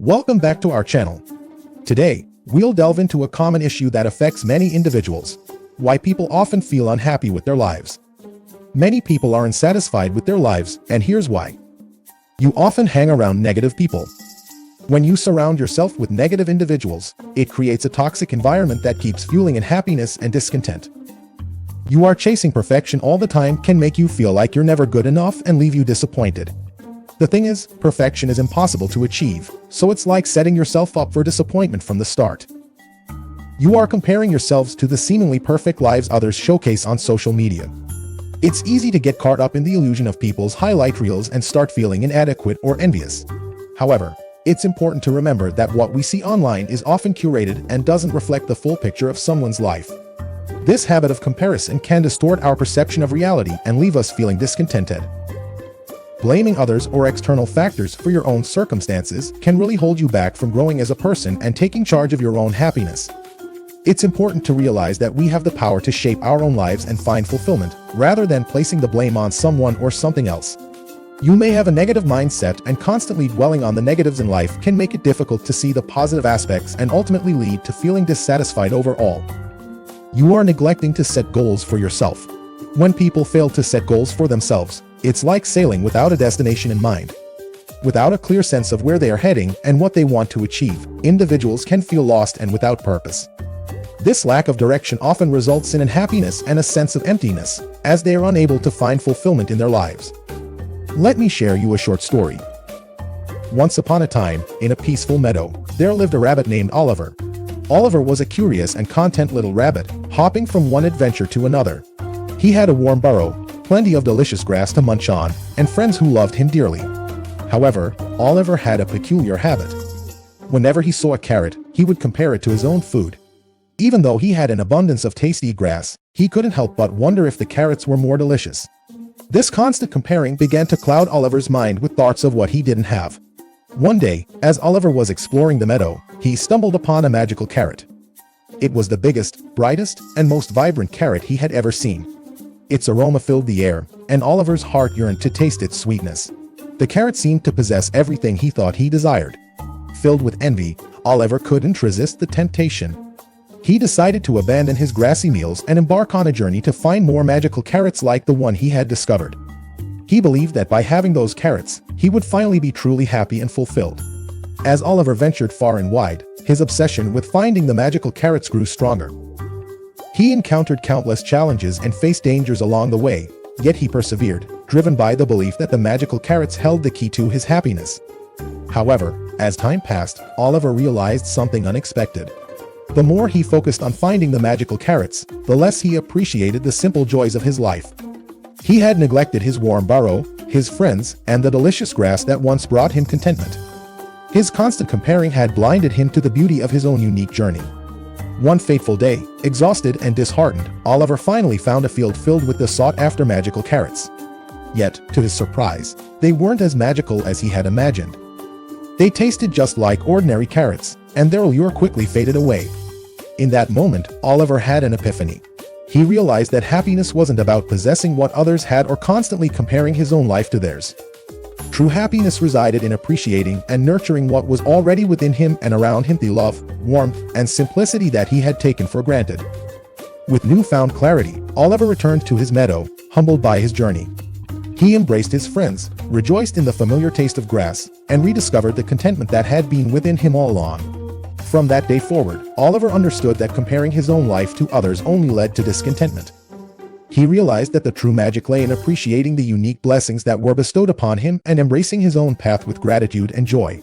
Welcome back to our channel. Today, we'll delve into a common issue that affects many individuals: why people often feel unhappy with their lives. Many people are unsatisfied with their lives, and here's why. You often hang around negative people. When you surround yourself with negative individuals, it creates a toxic environment that keeps fueling unhappiness and discontent. You are chasing perfection all the time can make you feel like you're never good enough and leave you disappointed. The thing is, perfection is impossible to achieve, so it's like setting yourself up for disappointment from the start. You are comparing yourselves to the seemingly perfect lives others showcase on social media. It's easy to get caught up in the illusion of people's highlight reels and start feeling inadequate or envious. However, it's important to remember that what we see online is often curated and doesn't reflect the full picture of someone's life. This habit of comparison can distort our perception of reality and leave us feeling discontented. Blaming others or external factors for your own circumstances can really hold you back from growing as a person and taking charge of your own happiness. It's important to realize that we have the power to shape our own lives and find fulfillment, rather than placing the blame on someone or something else. You may have a negative mindset, and constantly dwelling on the negatives in life can make it difficult to see the positive aspects and ultimately lead to feeling dissatisfied overall. You are neglecting to set goals for yourself. When people fail to set goals for themselves, it's like sailing without a destination in mind. Without a clear sense of where they are heading and what they want to achieve, individuals can feel lost and without purpose. This lack of direction often results in unhappiness and a sense of emptiness, as they are unable to find fulfillment in their lives. Let me share you a short story. Once upon a time, in a peaceful meadow, there lived a rabbit named Oliver. Oliver was a curious and content little rabbit, hopping from one adventure to another. He had a warm burrow, plenty of delicious grass to munch on, and friends who loved him dearly. However, Oliver had a peculiar habit. Whenever he saw a carrot, he would compare it to his own food. Even though he had an abundance of tasty grass, he couldn't help but wonder if the carrots were more delicious. This constant comparing began to cloud Oliver's mind with thoughts of what he didn't have. One day, as Oliver was exploring the meadow, he stumbled upon a magical carrot. It was the biggest, brightest, and most vibrant carrot he had ever seen. Its aroma filled the air, and Oliver's heart yearned to taste its sweetness. The carrot seemed to possess everything he thought he desired. Filled with envy, Oliver couldn't resist the temptation. He decided to abandon his grassy meals and embark on a journey to find more magical carrots like the one he had discovered. He believed that by having those carrots, he would finally be truly happy and fulfilled. As Oliver ventured far and wide, his obsession with finding the magical carrots grew stronger. He encountered countless challenges and faced dangers along the way, yet he persevered, driven by the belief that the magical carrots held the key to his happiness. However, as time passed, Oliver realized something unexpected. The more he focused on finding the magical carrots, the less he appreciated the simple joys of his life. He had neglected his warm burrow, his friends, and the delicious grass that once brought him contentment. His constant comparing had blinded him to the beauty of his own unique journey. One fateful day, exhausted and disheartened, Oliver finally found a field filled with the sought-after magical carrots. Yet, to his surprise, they weren't as magical as he had imagined. They tasted just like ordinary carrots, and their allure quickly faded away. In that moment, Oliver had an epiphany. He realized that happiness wasn't about possessing what others had or constantly comparing his own life to theirs. True happiness resided in appreciating and nurturing what was already within him and around him, the love, warmth, and simplicity that he had taken for granted. With newfound clarity, Oliver returned to his meadow, humbled by his journey. He embraced his friends, rejoiced in the familiar taste of grass, and rediscovered the contentment that had been within him all along. From that day forward, Oliver understood that comparing his own life to others only led to discontentment. He realized that the true magic lay in appreciating the unique blessings that were bestowed upon him and embracing his own path with gratitude and joy.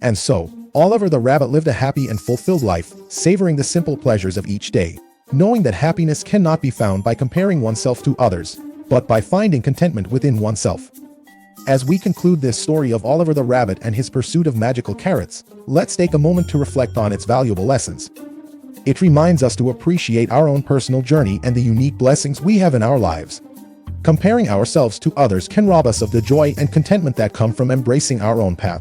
And so, Oliver the rabbit lived a happy and fulfilled life, savoring the simple pleasures of each day, knowing that happiness cannot be found by comparing oneself to others, but by finding contentment within oneself. As we conclude this story of Oliver the rabbit and his pursuit of magical carrots, let's take a moment to reflect on its valuable lessons. It reminds us to appreciate our own personal journey and the unique blessings we have in our lives. Comparing ourselves to others can rob us of the joy and contentment that come from embracing our own path.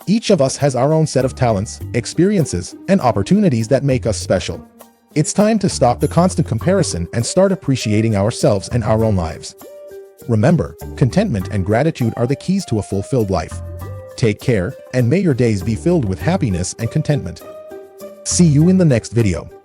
Each of us has our own set of talents, experiences, and opportunities that make us special. It's time to stop the constant comparison and start appreciating ourselves and our own lives. Remember, contentment and gratitude are the keys to a fulfilled life. Take care, and may your days be filled with happiness and contentment. See you in the next video.